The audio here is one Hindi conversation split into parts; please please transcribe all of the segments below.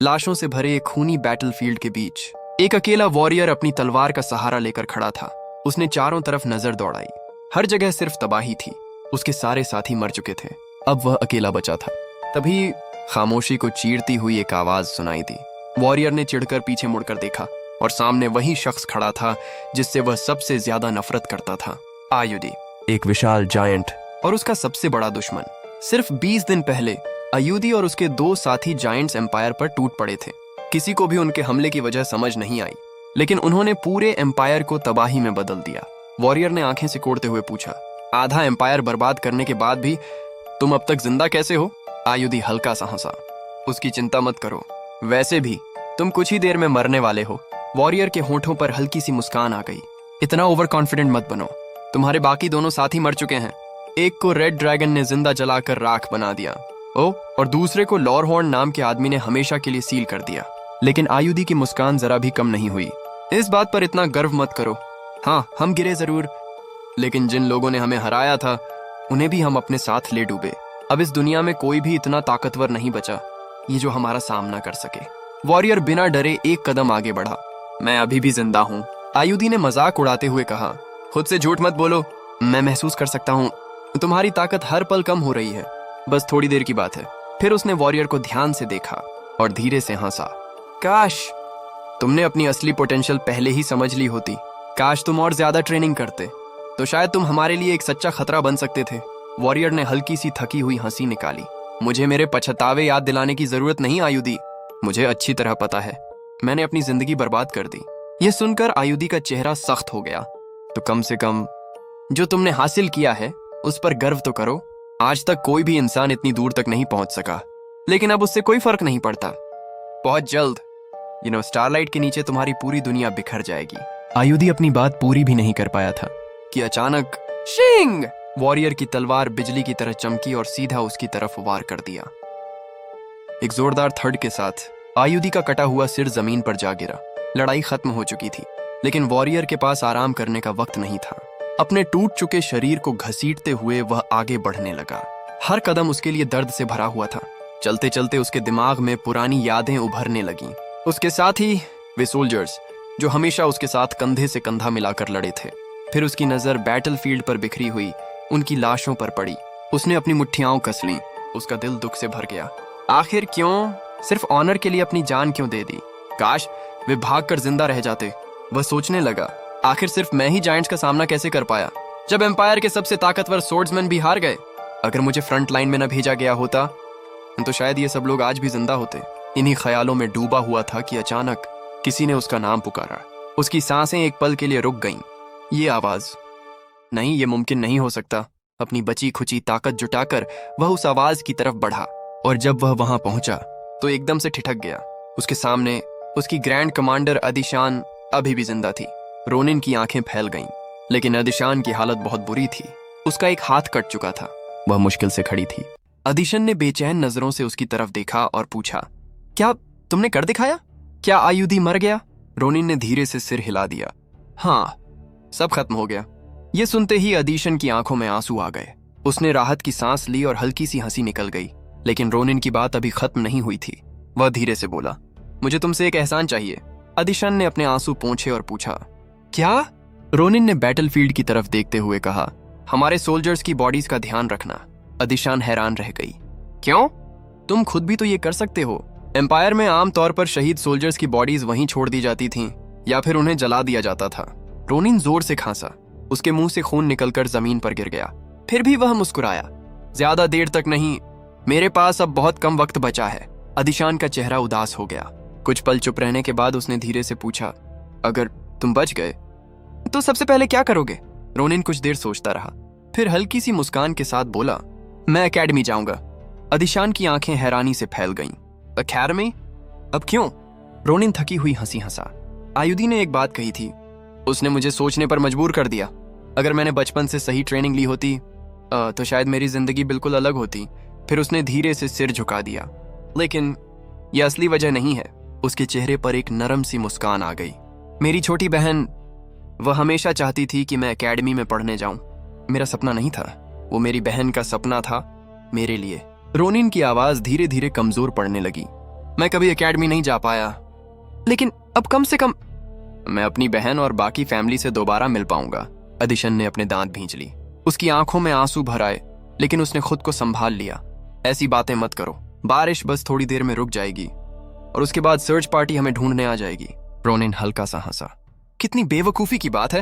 लाशों से भरे एक खूनी बैटलफील्ड के बीच एक अकेला वॉरियर अपनी तलवार का सहारा लेकर खड़ा था। उसने चारों तरफ नजर दौड़ाई। हर जगह सिर्फ तबाही थी। उसके सारे साथी मर चुके थे। अब वह अकेला बचा था। तभी खामोशी को चीरती हुई एक आवाज सुनाई दी। वॉरियर ने चिढ़कर पीछे मुड़कर देखा और सामने वही शख्स खड़ा था जिससे वह सबसे ज्यादा नफरत करता था। आयुधि, एक विशाल जायंट और उसका सबसे बड़ा दुश्मन। सिर्फ 20 दिन पहले आयुधि और उसके 2 साथी जायंट्स एम्पायर पर टूट पड़े थे। किसी को भी उनके हमले की वजह समझ नहीं आई, लेकिन उन्होंने पूरे एम्पायर को तबाही में बदल दिया। वॉरियर ने आंखें सिकोड़ते हुए पूछा, आधा एम्पायर बर्बाद करने के बाद भी तुम अब तक जिंदा कैसे हो? आयुधि हल्का सा हंसा। उसकी चिंता मत करो, वैसे भी तुम कुछ ही देर में मरने वाले हो। वॉरियर के होठों पर हल्की सी मुस्कान आ गई। इतना ओवर कॉन्फिडेंट मत बनो। तुम्हारे बाकी दोनों साथी मर चुके हैं। एक को रेड ड्रैगन ने जिंदा जलाकर राख बना दिया, और दूसरे को लॉरहॉर्न नाम के आदमी ने हमेशा के लिए सील कर दिया। लेकिन आयुधि की मुस्कान जरा भी कम नहीं हुई। इस बात पर इतना गर्व मत करो। हाँ, हम गिरे जरूर, लेकिन जिन लोगों ने हमें हराया था उन्हें भी हम अपने साथ ले डूबे। अब इस दुनिया में कोई भी इतना ताकतवर नहीं बचा ये जो हमारा सामना कर सके। वॉरियर बिना डरे एक कदम आगे बढ़ा। मैं अभी भी जिंदा हूँ, आयुधि ने मजाक उड़ाते हुए कहा। खुद से झूठ मत बोलो। मैं महसूस कर सकता हूँ तुम्हारी ताकत हर पल कम हो रही है। बस थोड़ी देर की बात है। फिर उसने वॉरियर को ध्यान से देखा और धीरे से हंसा। काश तुमने अपनी असली पोटेंशियल पहले ही समझ ली होती। काश तुम और ज्यादा ट्रेनिंग करते तो शायद तुम हमारे लिए एक सच्चा खतरा बन सकते थे। वॉरियर ने हल्की सी थकी हुई हंसी निकाली। मुझे मेरे पछतावे याद दिलाने की जरूरत नहीं आयुधि। मुझे अच्छी तरह पता है मैंने अपनी जिंदगी बर्बाद कर दी। यह सुनकर आयुधि का चेहरा सख्त हो गया। तो कम से कम जो तुमने हासिल किया है उस पर गर्व तो करो। आज तक कोई भी इंसान इतनी दूर तक नहीं पहुंच सका, लेकिन अब उससे कोई फर्क नहीं पड़ता। बहुत जल्द स्टारलाइट के नीचे तुम्हारी पूरी दुनिया बिखर जाएगी। आयुधि अपनी बात पूरी भी नहीं कर पाया था कि अचानक शिंग! वॉरियर की तलवार बिजली की तरह चमकी और सीधा उसकी तरफ वार कर दिया। एक जोरदार थड़ के साथ आयुधि का कटा हुआ सिर जमीन पर जा गिरा। लड़ाई खत्म हो चुकी थी, लेकिन वॉरियर के पास आराम करने का वक्त नहीं था। अपने टूट चुके शरीर को घसीटते हुए वह आगे बढ़ने लगा। हर कदम उसके लिए दर्द से भरा हुआ था। चलते चलते उसके दिमाग में पुरानी यादें उभरने लगीं। उसके साथ ही वे सोल्जर्स जो हमेशा उसके साथ कंधे से कंधा मिलाकर लड़े थे। फिर उसकी नजर बैटलफील्ड पर बिखरी हुई उनकी लाशों पर पड़ी। उसने अपनी मुट्ठियां कस लीं। उसका दिल दुख से भर गया। आखिर क्यों? सिर्फ ऑनर के लिए अपनी जान क्यों दे दी? काश वे भागकर जिंदा रह जाते। वह सोचने लगा, आखिर सिर्फ मैं ही जायंट्स का सामना कैसे कर पाया जब एम्पायर के सबसे ताकतवर सोर्ड्समैन भी हार गए? अगर मुझे फ्रंट लाइन में न भेजा गया होता तो शायद ये सब लोग आज भी जिंदा होते। इन्हीं ख्यालों में डूबा हुआ था कि अचानक किसी ने उसका नाम पुकारा। उसकी सांसें एक पल के लिए रुक गईं। ये आवाज, नहीं, ये मुमकिन नहीं हो सकता। अपनी बची खुची ताकत जुटाकर वह उस आवाज की तरफ बढ़ा, और जब वह वहां पहुंचा तो एकदम से ठिठक गया। उसके सामने उसकी ग्रैंड कमांडर अदिशान अभी भी जिंदा थी। रोनिन की आंखें फैल गईं, लेकिन अदिशान की हालत बहुत बुरी थी। उसका एक हाथ कट चुका था। वह मुश्किल से खड़ी थी। अदिशन ने बेचैन नजरों से उसकी तरफ देखा और पूछा, क्या तुमने कर दिखाया? क्या आयुधि मर गया? रोनिन ने धीरे से सिर हिला दिया। हाँ, सब खत्म हो गया। यह सुनते ही अदिशन की आंखों में आंसू आ गए। उसने राहत की सांस ली और हल्की सी हंसी निकल गई। लेकिन रोनिन की बात अभी खत्म नहीं हुई थी। वह धीरे से बोला, मुझे तुमसे एक एहसान चाहिए। अदिशन ने अपने आंसू पोंछे और पूछा, क्या? रोनिन ने बैटलफील्ड की तरफ देखते हुए कहा, हमारे सोल्जर्स की बॉडीज का ध्यान रखना। अदिशान हैरान रह गई। क्यों? तुम खुद भी तो ये कर सकते हो। एम्पायर में आमतौर पर शहीद सोल्जर्स की बॉडीज वहीं छोड़ दी जाती थीं या फिर उन्हें जला दिया जाता था। रोनिन जोर से खांसा। उसके मुंह से खून निकलकर जमीन पर गिर गया। फिर भी वह मुस्कुराया। ज्यादा देर तक नहीं, मेरे पास अब बहुत कम वक्त बचा है। अदिशान का चेहरा उदास हो गया। कुछ पल चुप रहने के बाद उसने धीरे से पूछा, अगर तुम बच गए तो सबसे पहले क्या करोगे? रोनिन कुछ देर सोचता रहा, फिर हल्की सी मुस्कान के साथ बोला, मैं एकेडमी जाऊंगा। अदिशान की आंखें हैरानी से फैल गईं। एकेडमी? अब क्यों? रोनिन थकी हुई हंसी हंसा। आयुधि ने एक बात कही थी, उसने मुझे सोचने पर मजबूर कर दिया। अगर मैंने बचपन से सही ट्रेनिंग ली होती तो शायद मेरी जिंदगी बिल्कुल अलग होती। फिर उसने धीरे से सिर झुका दिया। लेकिन यह असली वजह नहीं है। उसके चेहरे पर एक नरम सी मुस्कान आ गई। मेरी छोटी बहन, वह हमेशा चाहती थी कि मैं एकेडमी में पढ़ने जाऊं। मेरा सपना नहीं था, वो मेरी बहन का सपना था मेरे लिए। रोनिन की आवाज धीरे धीरे कमजोर पड़ने लगी। मैं कभी एकेडमी नहीं जा पाया, लेकिन अब कम से कम मैं अपनी बहन और बाकी फैमिली से दोबारा मिल पाऊंगा। अदिशन ने अपने दांत भींच ली। उसकी आंखों में आंसू भर आए, लेकिन उसने खुद को संभाल लिया। ऐसी बातें मत करो, बारिश बस थोड़ी देर में रुक जाएगी और उसके बाद सर्च पार्टी हमें ढूंढने आ जाएगी। रोनिन हल्का सा हंसा। कितनी बेवकूफी की बात है,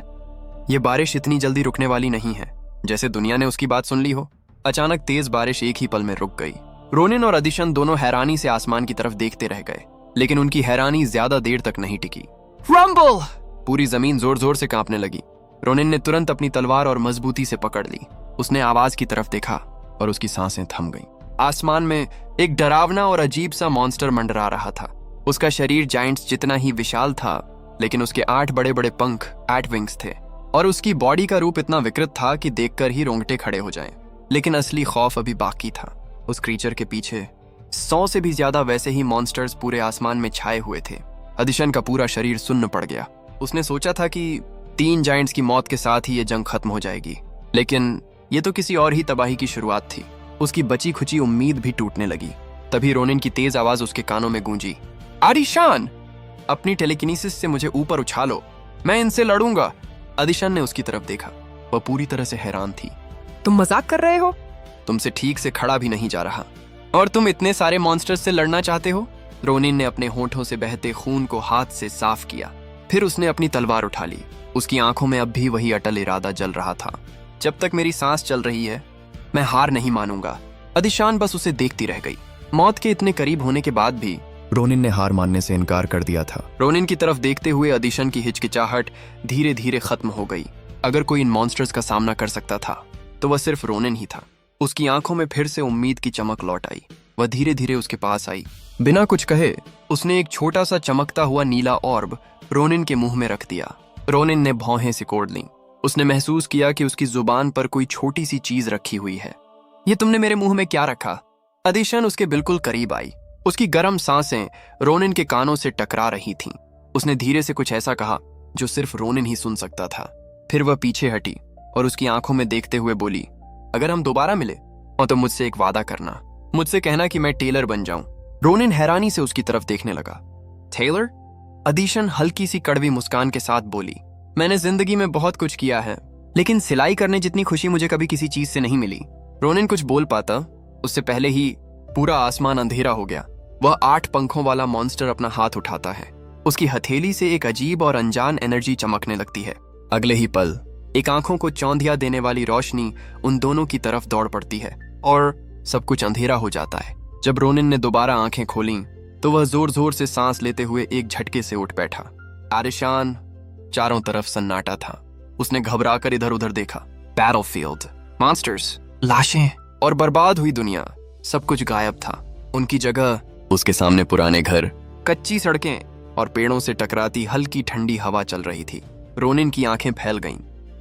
ये बारिश इतनी जल्दी रुकने वाली नहीं है। जैसे दुनिया ने उसकी बात सुन ली हो। अचानक तेज बारिश एक ही पल में रुक गई। रोनिन और अदिशन दोनों हैरानी से आसमान की तरफ देखते रह गए, लेकिन उनकी हैरानी ज्यादा देर तक नहीं टिकी। रंबल! पूरी जमीन जोर जोर से कांपने लगी। रोनिन ने तुरंत अपनी तलवार और मजबूती से पकड़ ली। उसने आवाज की तरफ देखा और उसकी सांसें थम गईं। आसमान में एक डरावना और अजीब सा मॉन्स्टर मंडरा रहा था। उसका शरीर जायंट्स जितना ही विशाल था, लेकिन उसके 8 बड़े बड़े पंख, 8 विंग्स थे, और उसकी बॉडी का रूप इतना विकृत था कि देखकर ही रोंगटे खड़े हो जाएं। लेकिन असली खौफ अभी बाकी था। उस क्रीचर के पीछे 100 से भी ज्यादा वैसे ही मॉन्स्टर्स पूरे आसमान में छाए हुए थे। अदिशन का पूरा शरीर सुन्न पड़ गया। उसने सोचा था कि 3 जायंट्स की मौत के साथ ही ये जंग खत्म हो जाएगी, लेकिन ये तो किसी और ही तबाही की शुरुआत थी। उसकी बची खुची उम्मीद भी टूटने लगी। तभी रोनिन की तेज आवाज उसके कानों में गूंजी। आदिशान, अपनी टेलीकिनेसिस से मुझे ऊपर उछालो, मैं इनसे लड़ूंगा। अदिशन ने उसकी तरफ देखा। वह पूरी तरह से हैरान थी। तुम मजाक कर रहे हो? तुमसे ठीक से खड़ा भी नहीं जा रहा, और तुम इतने सारे मॉन्स्टर्स से लड़ना चाहते हो? रोनिन ने अपने होंठों से बहते खून को हाथ से साफ किया। फिर उसने अपनी तलवार उठा ली। उसकी आंखों में अब भी वही अटल इरादा जल रहा था। जब तक मेरी सांस चल रही है, मैं हार नहीं मानूंगा। अदिशान बस उसे देखती रह गई। मौत के इतने करीब होने के बाद भी रोनिन ने हार मानने से इनकार कर दिया था। रोनिन की तरफ देखते हुए अदिशन की हिचकिचाहट धीरे धीरे खत्म हो गई। अगर कोई इन मॉन्स्टर्स का सामना कर सकता था, तो वह सिर्फ रोनिन ही था। उसकी आंखों में फिर से उम्मीद की चमक लौट आई। वह धीरे धीरे उसके पास आई। बिना कुछ कहे उसने एक छोटा सा चमकता हुआ नीला ऑर्ब रोनिन के मुंह में रख दिया। रोनिन ने भौहें सिकोड़ लीं। उसने महसूस किया कि उसकी जुबान पर कोई छोटी सी चीज रखी हुई है। ये तुमने मेरे मुंह में क्या रखा? अदिशन उसके बिल्कुल करीब आई। उसकी गर्म सांसें रोनिन के कानों से टकरा रही थीं। उसने धीरे से कुछ ऐसा कहा जो सिर्फ रोनिन ही सुन सकता था। फिर वह पीछे हटी और उसकी आंखों में देखते हुए बोली, अगर हम दोबारा मिले तो मुझसे एक वादा करना, मुझसे कहना कि मैं टेलर बन जाऊं। रोनिन हैरानी से उसकी तरफ देखने लगा। टेलर? अदिशन हल्की सी कड़वी मुस्कान के साथ बोली, मैंने जिंदगी में बहुत कुछ किया है, लेकिन सिलाई करने जितनी खुशी मुझे कभी किसी चीज से नहीं मिली। रोनिन कुछ बोल पाता, उससे पहले ही पूरा आसमान अंधेरा हो गया। वह 8 पंखों वाला मॉन्स्टर अपना हाथ उठाता है। उसकी हथेली से एक अजीब और अनजान एनर्जी चमकने लगती है। अगले ही पल एक आंखों को चौंधिया देने वाली रोशनी उन दोनों की तरफ दौड़ पड़ती है और सब कुछ अंधेरा हो जाता है। जब रोनिन ने दोबारा आंखें खोलीं, तो वह जोर जोर से सांस लेते हुए एक झटके से उठ बैठा। आरिशान, चारों तरफ सन्नाटा था। उसने घबराकर इधर उधर देखा। बैटलफील्ड, मॉन्स्टर्स, लाशें और बर्बाद हुई दुनिया, सब कुछ गायब था। उनकी जगह उसके सामने पुराने घर, कच्ची सड़कें और पेड़ों से टकराती हल्की ठंडी हवा चल रही थी। रोनिन की आंखें फैल गईं।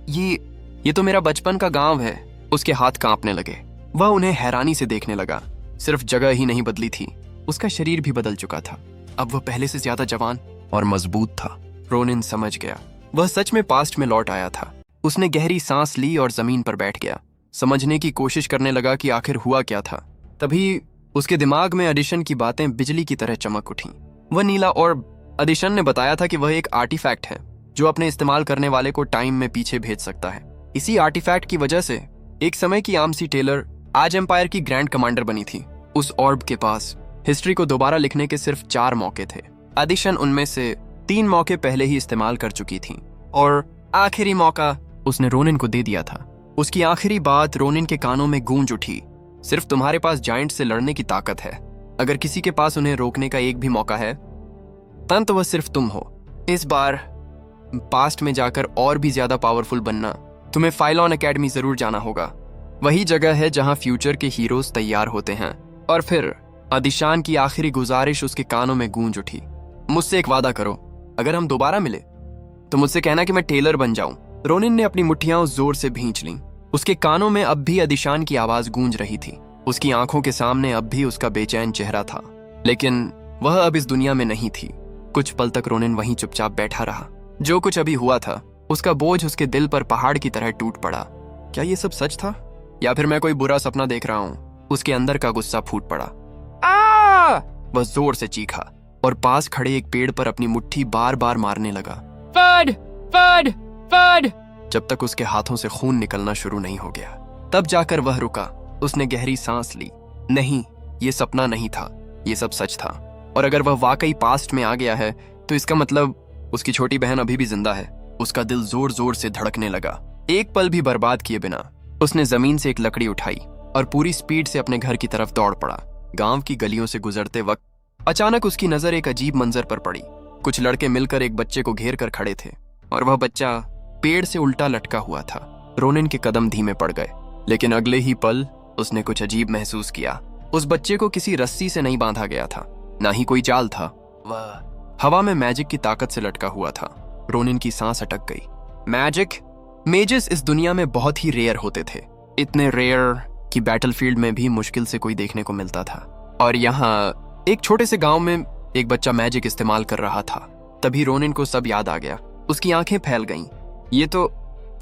ये तो मेरा बचपन का गांव है। उसके हाथ कांपने लगे। वह उन्हें हैरानी से देखने लगा। सिर्फ जगह ही नहीं बदली थी, उसका शरीर भी बदल चुका था। अब वह पहले से ज्यादा जवान और मजबूत था। रोनिन समझ गया, वह सच में पास्ट में लौट आया था। उसने गहरी सांस ली और जमीन पर बैठ गया। समझने की कोशिश करने लगा कि आखिर हुआ क्या था। तभी उसके दिमाग में अदिशन की बातें बिजली की तरह चमक उठीं। वह नीला ऑर्ब, अदिशन ने बताया था कि वह एक आर्टिफैक्ट है जो अपने इस्तेमाल करने वाले को टाइम में पीछे भेज सकता है। इसी आर्टिफैक्ट की वजह से एक समय की आमसी टेलर आज एम्पायर की ग्रैंड कमांडर बनी थी। उस ऑर्ब के पास हिस्ट्री को दोबारा लिखने के सिर्फ 4 मौके थे। अदिशन उनमें से 3 मौके पहले ही इस्तेमाल कर चुकी थी और आखिरी मौका उसने रोनिन को दे दिया था। उसकी आखिरी बात रोनिन के कानों में गूंज उठी, सिर्फ तुम्हारे पास जायंट से लड़ने की ताकत है। अगर किसी के पास उन्हें रोकने का एक भी मौका है, तब तो वह सिर्फ तुम हो। इस बार पास्ट में जाकर और भी ज्यादा पावरफुल बनना, तुम्हें फाइलॉन एकेडमी जरूर जाना होगा। वही जगह है जहां फ्यूचर के हीरोज तैयार होते हैं। और फिर अदिशान की आखिरी गुजारिश उसके कानों में गूंज उठी, मुझसे एक वादा करो, अगर हम दोबारा मिले तो मुझसे कहना कि मैं टेलर बन जाऊं। रोनिन ने अपनी मुट्ठियां जोर से भींच लीं। उसके कानों में अब भी अदिशान की आवाज गूंज रही थी। उसकी आंखों के सामने अब भी उसका बेचैन चेहरा था, लेकिन वह अब इस दुनिया में नहीं थी। कुछ पल तक रोनिन वहीं चुपचाप बैठा रहा। जो कुछ अभी हुआ था, उसका बोझ उसके दिल पर पहाड़ की तरह टूट पड़ा। क्या ये सब सच था, या फिर मैं कोई बुरा सपना देख रहा हूं? उसके अंदर का गुस्सा फूट पड़ा। वह जोर से चीखा और पास खड़े एक पेड़ पर अपनी मुट्ठी बार बार मारने लगा। फड फड फड। जब तक उसके हाथों से खून निकलना शुरू नहीं हो गया, तब जाकर वह रुका। उसने गहरी सांस ली। नहीं, ये सपना नहीं था, ये सब सच था। और अगर वह वाकई पास्ट में आ गया है तो इसका मतलब उसकी छोटी बहन अभी भी जिंदा है। उसका दिल जोर जोर से धड़कने लगा। एक पल भी बर्बाद किए बिना उसने जमीन से एक लकड़ी उठाई और पूरी स्पीड से अपने घर की तरफ दौड़ पड़ा। गांव की गलियों से गुजरते वक्त अचानक उसकी नजर एक अजीब मंजर पर पड़ी। कुछ लड़के मिलकर एक बच्चे को घेर कर खड़े थे और वह बच्चा पेड़ से उल्टा लटका हुआ था। रोनिन के कदम धीमे पड़ गए, लेकिन अगले ही पल उसने कुछ अजीब महसूस किया। उस बच्चे को किसी रस्सी से नहीं बांधा गया था, ना ही कोई जाल था। वह हवा में मैजिक की ताकत से लटका हुआ था। रोनिन की सांस अटक गई। मेजेस इस दुनिया में बहुत ही रेयर होते थे, इतने रेयर कि बैटलफील्ड में भी मुश्किल से कोई देखने को मिलता था। और यहाँ एक छोटे से गांव में एक बच्चा मैजिक इस्तेमाल कर रहा था। तभी रोनिन को सब याद आ गया। उसकी आंखें फैल गईं। ये तो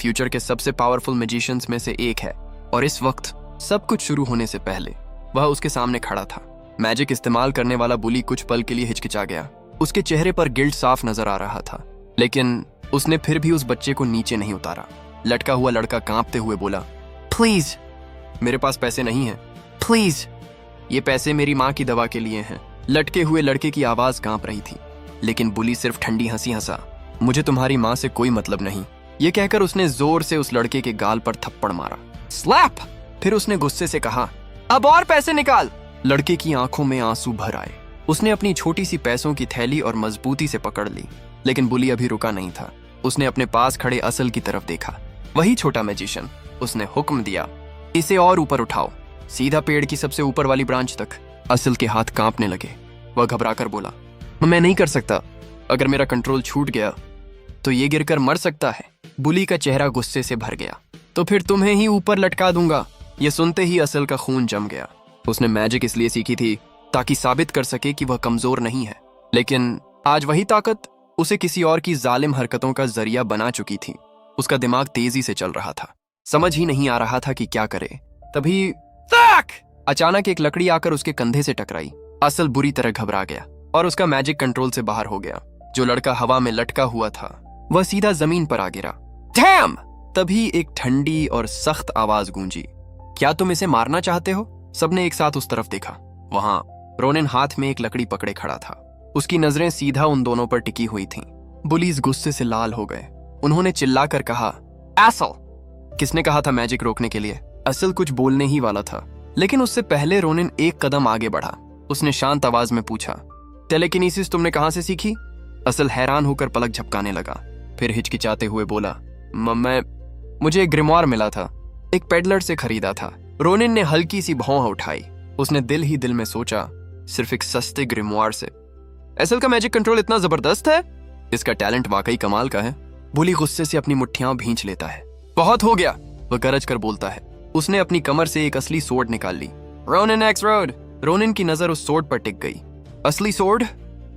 फ्यूचर के सबसे पावरफुल मैजिशियंस में से एक है, और इस वक्त सब कुछ शुरू होने से पहले वह उसके सामने खड़ा था। मैजिक इस्तेमाल करने वाला बुली कुछ पल के लिए हिचकिचा गया। उसके चेहरे पर गिल्ट साफ नजर आ रहा था, लेकिन उसने फिर भी उस बच्चे को नीचे नहीं उतारा। लटका हुआ लड़का कांपते हुए बोला, प्लीज, मेरे पास पैसे नहीं हैं, प्लीज, ये पैसे मेरी माँ की दवा के लिए हैं। लटके हुए लड़के की आवाज कांप रही थी, लेकिन बुली सिर्फ ठंडी हंसी हंसा। मुझे तुम्हारी माँ से कोई मतलब नहीं, ये कहकर उसने जोर से उस लड़के के गाल पर थप्पड़ मारा। स्लैप! फिर उसने गुस्से से कहा, अब और पैसे निकाल। लड़के की आंखों में आंसू भर आए। उसने अपनी छोटी सी पैसों की थैली और मजबूती से पकड़ ली, लेकिन बुली अभी रुका नहीं था। उसने अपने पास खड़े असल की तरफ देखा, वही छोटा मैजिशियन। उसने हुक्म दिया, इसे और ऊपर उठाओ, सीधा पेड़ की सबसे ऊपर वाली ब्रांच तक। असल के हाथ कांपने लगे। वह घबराकर बोला, मैं नहीं कर सकता, अगर मेरा कंट्रोल छूट गया तो ये गिरकर मर सकता है। बुली का चेहरा गुस्से से भर गया। तो फिर तुम्हें ही ऊपर लटका दूंगा। ये सुनते ही असल का खून जम गया। उसने मैजिक इसलिए सीखी थी ताकि साबित कर सके कि वह कमजोर नहीं है, लेकिन आज वही ताकत उसे किसी और की जालिम हरकतों का जरिया बना चुकी थी। उसका दिमाग तेजी से चल रहा था, समझ ही नहीं आ रहा था कि क्या करे। तभी अचानक एक लकड़ी आकर उसके कंधे से टकराई। असल बुरी तरह घबरा गया और उसका मैजिक कंट्रोल से बाहर हो गया। जो लड़का हवा में लटका हुआ था वह सीधा जमीन पर आ गिरा। डैम! तभी एक ठंडी और सख्त आवाज गूंजी, क्या तुम इसे मारना चाहते हो? सबने एक साथ उस तरफ देखा। वहां रोनिन हाथ में एक लकड़ी पकड़े खड़ा था। उसकी नजरें सीधा उन दोनों पर टिकी हुई थीं। बुलीज गुस्से से लाल हो गए। उन्होंने चिल्लाकर कहा, असल! किसने कहा था मैजिक रोकने के लिए? असल कुछ बोलने ही वाला था, लेकिन उससे पहले रोनिन एक कदम आगे बढ़ा। उसने शांत आवाज में पूछा, टेलेकिनेसिस तुमने कहां से सीखी? असल हैरान होकर पलक झपकाने लगा, फिर हिचकिचाते हुए बोला, मुझे एक ग्रिमवार मिला था, एक पेडलर से खरीदा था। रोनिन ने हल्की सी भौं उठाई। उसने दिल ही दिल में सोचा, सिर्फ एक सस्ते ग्रिमवार से असल का मैजिक कंट्रोल इतना जबरदस्त है? इसका टैलेंट वाकई कमाल का है। बुली गुस्से से अपनी मुट्ठियां भींच लेता है। बहुत हो गया, वह गरज कर बोलता है। उसने अपनी कमर से एक असली सोर्ड निकाल ली। Ronin x road! रोनिन की नजर उस सोर्ड पर टिक गई। असली सोर्ड?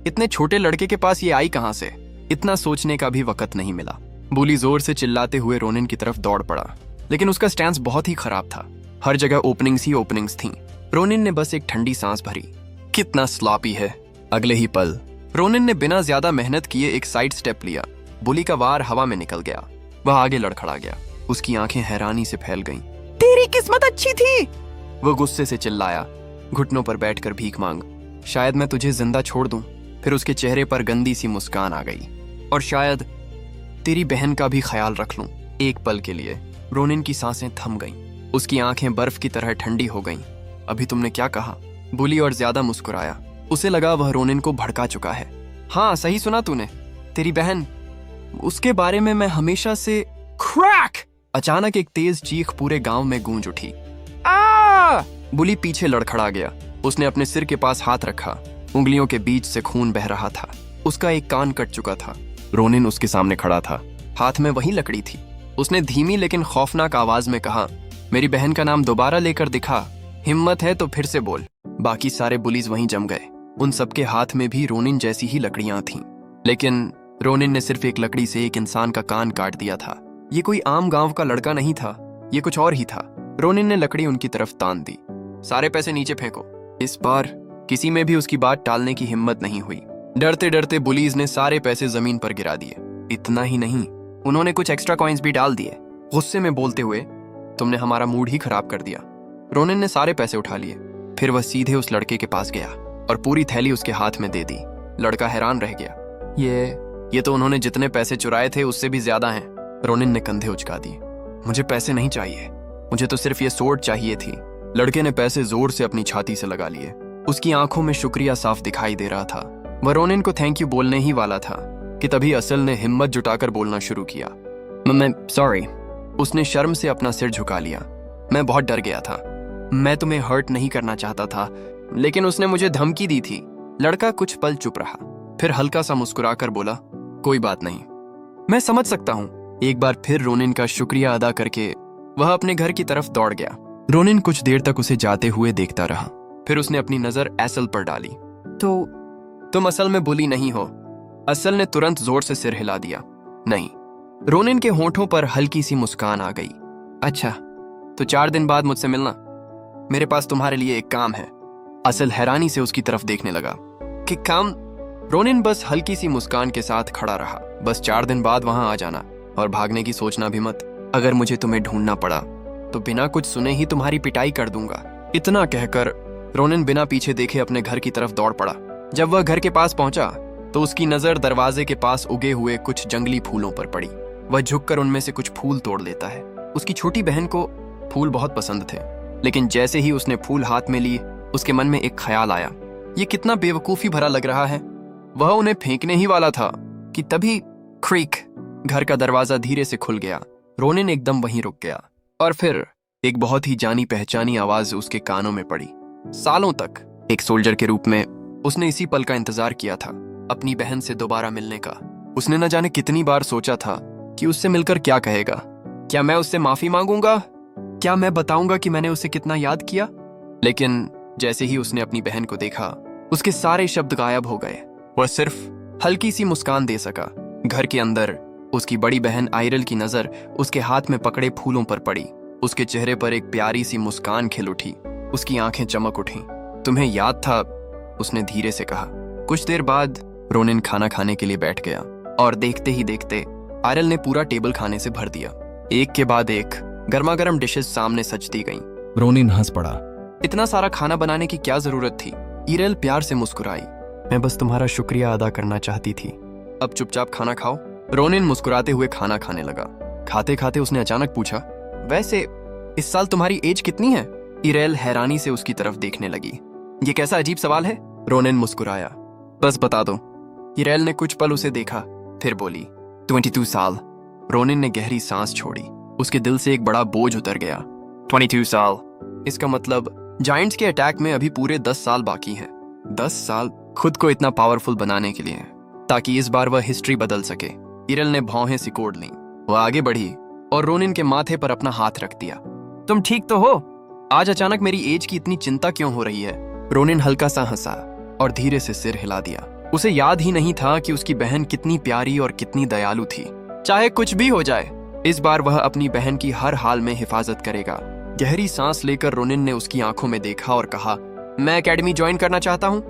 इतने छोटे लड़के के पास ये आई कहां से? इतना सोचने का भी वक्त नहीं मिला। बुली जोर से चिल्लाते हुए रोनिन की तरफ दौड़ पड़ा, लेकिन उसका स्टैंस बहुत ही खराब था। हर जगह ओपनिंग्स ही ओपनिंग्स थीं। रोनिन ने बस एक ठंडी सांस भरी। कितना स्लॉपी है। अगले ही पल रोनिन ने बिना ज्यादा मेहनत किए एक साइड स्टेप लिया। बुली का वार हवा में निकल गया। वह आगे लड़खड़ा गया। उसकी आंखें हैरानी से फैल गईं। तेरी किस्मत अच्छी थी, वह गुस्से से चिल्लाया, घुटनों पर बैठकर भीख मांग। शायद मैं तुझे जिंदा छोड़ दूं। फिर उसके चेहरे पर गंदी सी मुस्कान आ गई। और शायद तेरी बहन का भी ख्याल रख लूं। एक पल के लिए रोनिन की सांसें थम गईं। उसकी आंखें बर्फ की तरह ठंडी हो गईं। अभी तुमने क्या कहा? बुली और ज्यादा मुस्कुराया। उसे लगा वह रोनिन को भड़का चुका है। हाँ, सही सुना तूने। तेरी बहन, उसके बारे में मैं हमेशा से। क्रैक! अचानक एक तेज चीख पूरे गांव में गूंज उठी। आ! बुली पीछे लड़खड़ा गया। उसने अपने सिर के पास हाथ रखा। उंगलियों के बीच से खून बह रहा था। उसका एक कान कट चुका था। रोनिन उसके सामने खड़ा था, हाथ में वही लकड़ी थी। उसने धीमी लेकिन खौफनाक आवाज में कहा, मेरी बहन का नाम दोबारा लेकर दिखा। हिम्मत है तो फिर से बोल। बाकी सारे बुलीज वहीं जम गए। उन सबके हाथ में भी रोनिन जैसी ही लकड़ियां थीं, लेकिन रोनिन ने सिर्फ एक लकड़ी से एक इंसान का कान काट दिया था। ये कोई आम गांव का लड़का नहीं था, ये कुछ और ही था। रोनिन ने लकड़ी उनकी तरफ तान दी। सारे पैसे नीचे फेंको। इस बार किसी में भी उसकी बात टालने की हिम्मत नहीं हुई। डरते डरते बुलीज ने सारे पैसे जमीन पर गिरा दिए। इतना ही नहीं, उन्होंने कुछ एक्स्ट्रा कॉइन्स भी डाल दिए। गुस्से में बोलते हुए, तुमने हमारा मूड ही खराब कर दिया। रोनिन ने सारे पैसे उठा लिए। फिर वह सीधे उस लड़के के पास गया और पूरी थैली उसके हाथ में दे दी। लड़का हैरान रह गया। ये तो उन्होंने जितने पैसे चुराए थे उससे भी ज्यादा हैं। रोनिन ने कंधे उचका दिए। मुझे पैसे नहीं चाहिए, मुझे तो सिर्फ ये सोर्ड चाहिए थी। लड़के ने पैसे जोर से अपनी छाती से लगा लिए। उसकी आंखों में शुक्रिया साफ दिखाई दे रहा था। वह रोनिन को थैंक यू बोलने ही वाला था कि तभी असल ने हिम्मत जुटाकर बोलना शुरू किया। मैं सॉरी। उसने शर्म से अपना सिर झुका लिया। मैं बहुत डर गया था। मैं तुम्हें हर्ट नहीं करना चाहता था, लेकिन उसने मुझे धमकी दी थी। लड़का कुछ पल चुप रहा, फिर हल्का सा मुस्कुराकर बोला, कोई बात नहीं, मैं समझ सकता हूँ। एक बार फिर रोनिन का शुक्रिया अदा करके वह अपने घर की तरफ दौड़ गया। रोनिन कुछ देर तक उसे जाते हुए देखता रहा। फिर उसने अपनी नजर एसल पर डाली। तो तुम असल में बुली नहीं हो। असल ने तुरंत जोर से सिर हिला दिया। नहीं। रोनिन के होठों पर हल्की सी मुस्कान आ गई। अच्छा, तो 4 दिन बाद मुझसे मिलना, मेरे पास तुम्हारे लिए एक काम है। असल हैरानी से उसकी तरफ देखने लगा। कि काम? रोनिन बस हल्की सी मुस्कान के साथ खड़ा रहा। बस 4 दिन बाद वहां आ जाना, और भागने की सोचना भी मत। अगर मुझे तुम्हें ढूंढना पड़ा तो बिना कुछ सुने ही तुम्हारी पिटाई कर दूंगा। इतना कहकर रोनिन बिना पीछे देखे अपने घर की तरफ दौड़ पड़ा। जब वह घर के पास पहुंचा तो उसकी नजर दरवाजे के पास उगे हुए कुछ जंगली फूलों पर पड़ी। वह झुककर उनमें से कुछ फूल तोड़ लेता है। उसकी छोटी बहन को फूल बहुत पसंद थे, लेकिन जैसे ही उसने फूल हाथ में ली, उसके मन में एक ख्याल आया। ये कितना बेवकूफी भरा लग रहा है। वह उन्हें फेंकने ही वाला था कि तभी क्रीक, घर का दरवाजा धीरे से खुल गया। रोनिन एकदम वहीं रुक गया, और फिर एक बहुत ही जानी पहचानी आवाज उसके कानों में पड़ी। सालों तक एक सोल्जर के रूप में उसने इसी पल का इंतजार किया था, अपनी बहन से दोबारा मिलने का। उसने न जाने कितनी बार सोचा था कि उससे मिलकर क्या कहेगा। क्या मैं उससे माफी मांगूंगा? क्या मैं बताऊंगा कि मैंने उसे कितना याद किया? लेकिन जैसे ही उसने अपनी बहन को देखा, उसके सारे शब्द गायब हो गए। वह सिर्फ हल्की सी मुस्कान दे सका। घर के अंदर उसकी बड़ी बहन आयरल की नजर उसके हाथ में पकड़े फूलों पर पड़ी। उसके चेहरे पर एक प्यारी सी मुस्कान खिल उठी। उसकी आंखें चमक उठीं। तुम्हें याद था? उसने धीरे से कहा। कुछ देर बाद रोनिन खाना खाने के लिए बैठ गया, और देखते ही देखते आयरल ने पूरा टेबल खाने से भर दिया। एक के बाद एक गर्मा गर्म डिशेस सामने सजती गईं। रोनिन हंस पड़ा। इतना सारा खाना बनाने की क्या जरूरत थी? आयरल प्यार से मुस्कुराई। मैं बस तुम्हारा शुक्रिया अदा करना चाहती थी। अब चुपचाप खाना खाओ। रोनिन मुस्कुराते हुए खाना खाने लगा। खाते खाते उसने अचानक पूछा, वैसे इस साल तुम्हारी एज कितनी है? आयरल हैरानी से उसकी तरफ देखने लगी। ये कैसा अजीब सवाल है? रोनिन मुस्कुराया। बस बता दो। आयरल ने कुछ पल उसे देखा, फिर बोली, 22 साल। रोनिन ने गहरी सांस छोड़ी। उसके दिल से एक बड़ा बोझ उतर गया। 22 साल, इसका मतलब जायंट्स के अटैक में अभी पूरे 10 साल बाकी हैं। 10 साल खुद को इतना पावरफुल बनाने के लिए, ताकि इस बार वह हिस्ट्री बदल सके। आयरल ने भौहें सिकोड़ लीं। वह आगे बढ़ी और रोनिन के माथे पर अपना हाथ रख दिया। तुम ठीक तो हो? आज अचानक मेरी एज की इतनी चिंता क्यों हो रही है? रोनिन हल्का सा हंसा और धीरे से सिर हिला दिया। उसे याद ही नहीं था कि उसकी बहन कितनी प्यारी और कितनी दयालु थी। चाहे कुछ भी हो जाए, इस बार वह अपनी बहन की हर हाल में हिफाजत करेगा। गहरी सांस लेकर रोनिन ने उसकी आंखों में देखा और कहा, मैं एकेडमी ज्वाइन करना चाहता हूँ।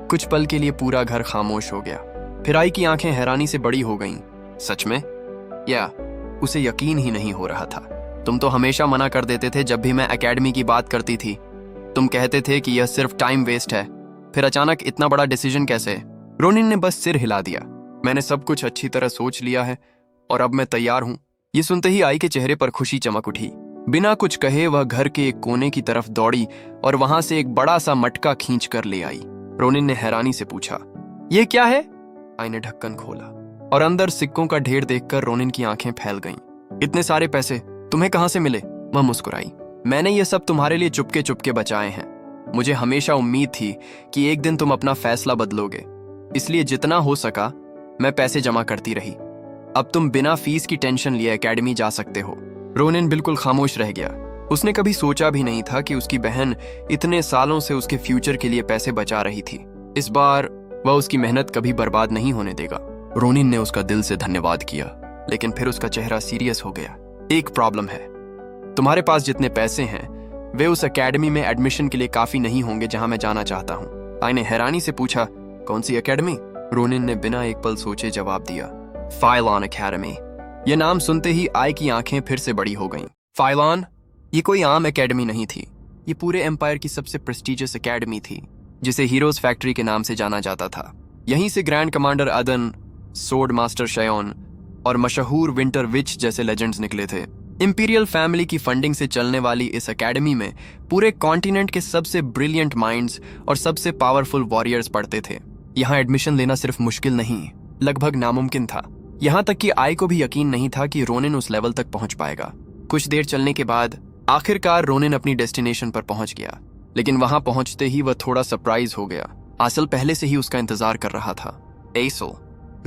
कुछ पल के लिए पूरा घर खामोश हो गया। फिर आई की आंखें हैरानी से बड़ी हो गईं। सच में? या उसे यकीन ही नहीं हो रहा था। तुम तो हमेशा मना कर देते थे जब भी मैं एकेडमी की बात करती थी। तुम कहते थे कि यह सिर्फ टाइम वेस्ट है। फिर अचानक इतना बड़ा डिसीजन कैसे? रोनिन ने बस सिर हिला दिया। मैंने सब कुछ अच्छी तरह सोच लिया है और अब मैं तैयार हूं। ये सुनते ही आई के चेहरे पर खुशी चमक उठी। बिना कुछ कहे वह घर के एक कोने की तरफ दौड़ी और वहां से एक बड़ा सा मटका खींच कर ले आई। रोनिन ने हैरानी से पूछा, यह क्या है? आई ने ढक्कन खोला और अंदर सिक्कों का ढेर देखकर रोनिन की आंखें फैल गईं। इतने सारे पैसे तुम्हें कहां से मिले? वह मुस्कुराई। मैंने ये सब तुम्हारे लिए चुपके चुपके बचाए हैं। मुझे हमेशा उम्मीद थी कि एक दिन तुम अपना फैसला बदलोगे, इसलिए जितना हो सका मैं पैसे जमा करती रही। अब तुम बिना फीस की टेंशन लिए एकेडमी जा सकते हो। रोनिन बिल्कुल खामोश रह गया। उसने कभी सोचा भी नहीं था कि उसकी बहन इतने सालों से उसके फ्यूचर के लिए पैसे बचा रही थी। इस बार वह उसकी मेहनत कभी बर्बाद नहीं होने देगा। रोनिन ने उसका दिल से धन्यवाद किया, लेकिन फिर उसका चेहरा सीरियस हो गया। एक प्रॉब्लम है, तुम्हारे पास जितने पैसे हैं वे उस एकेडमी में एडमिशन के लिए काफी नहीं होंगे जहां मैं जाना चाहता हूं। आई ने हैरानी से पूछा, कौन सी एकेडमी? रोनिन ने बिना एक पल सोचे जवाब दिया, फाइलॉन एकेडमी। यह नाम सुनते ही आई की आंखें फिर से बड़ी हो गईं। फाइलॉन? ये कोई आम एकेडमी नहीं थी। ये पूरे एम्पायर की सबसे प्रेस्टिजियस एकेडमी थी, जिसे हीरोज फैक्ट्री के नाम से जाना जाता था। यहीं से ग्रैंड कमांडर अदन, सोर्ड मास्टर शयोन और मशहूर विंटर विच जैसे लेजेंड्स निकले थे। इंपीरियल फैमिली की फंडिंग से चलने वाली इस एकेडमी में पूरे कॉन्टिनेंट के सबसे ब्रिलियंट माइंड्स और सबसे पावरफुल वॉरियर्स पढ़ते थे। यहाँ एडमिशन लेना सिर्फ मुश्किल नहीं, लगभग नामुमकिन था। यहाँ तक कि आई को भी यकीन नहीं था कि रोनिन उस लेवल तक पहुंच पाएगा। कुछ देर चलने के बाद आखिरकार रोनिन अपनी डेस्टिनेशन पर पहुंच गया, लेकिन वहां पहुंचते ही वह थोड़ा सरप्राइज हो गया। आसल पहले से ही उसका इंतजार कर रहा था। एसल,